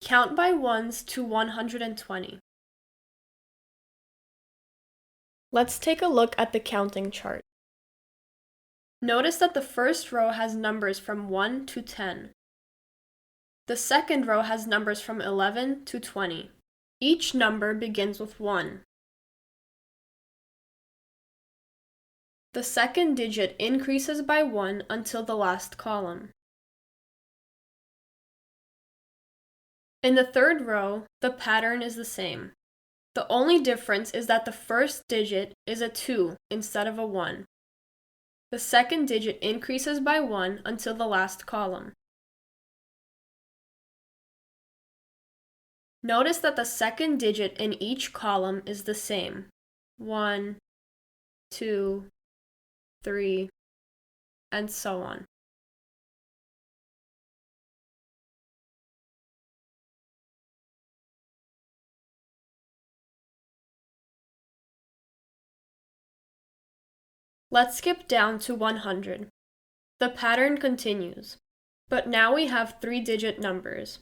Count by ones to 120. Let's take a look at the counting chart. Notice that the first row has numbers from 1 to 10. The second row has numbers from 11 to 20. Each number begins with 1. The second digit increases by 1 until the last column. In the third row, the pattern is the same. The only difference is that the first digit is a 2 instead of a 1. The second digit increases by 1 until the last column. Notice that the second digit in each column is the same. 1, 2, 3, and so on. Let's skip down to 100. The pattern continues, but now we have 3-digit numbers.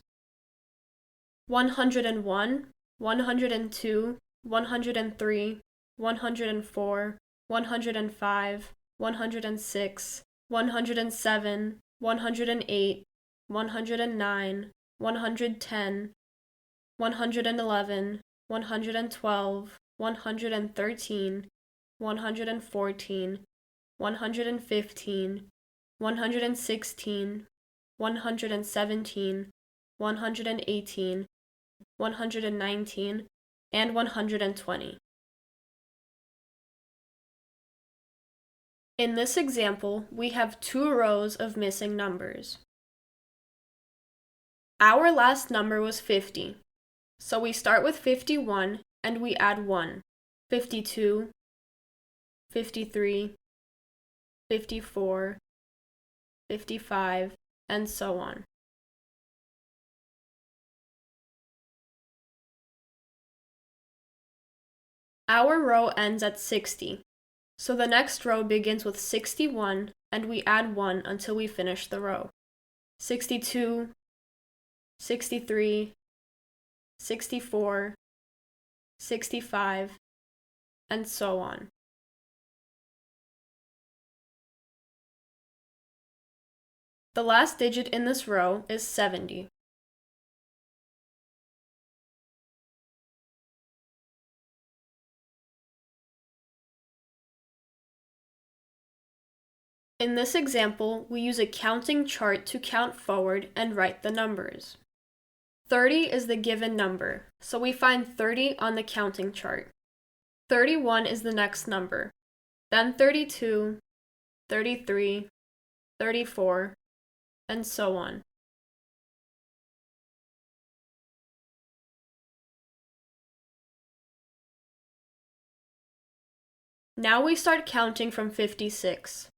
101, 102, 103, 104, 105, 106, 107, 108, 109, 110, 111, 112, 113, 114, 115, 116, 117, 118, 119, and 120. In this example, we have 2 rows of missing numbers. Our last number was 50, so we start with 51 and we add 1, 52, 53, 54, 55, and so on. Our row ends at 60, so the next row begins with 61 and we add 1 until we finish the row. 62, 63, 64, 65, and so on. The last digit in this row is 70. In this example, we use a counting chart to count forward and write the numbers. 30 is the given number, so we find 30 on the counting chart. 31 is the next number, then 32, 33, 34, and so on. Now we start counting from 56.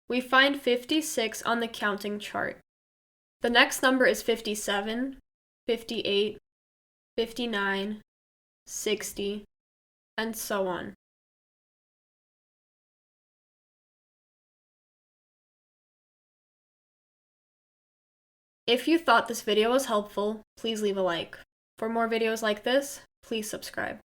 We find 56 on the counting chart. The next number is 57, 58, 59, 60, and so on. If you thought this video was helpful, please leave a like. For more videos like this, please subscribe.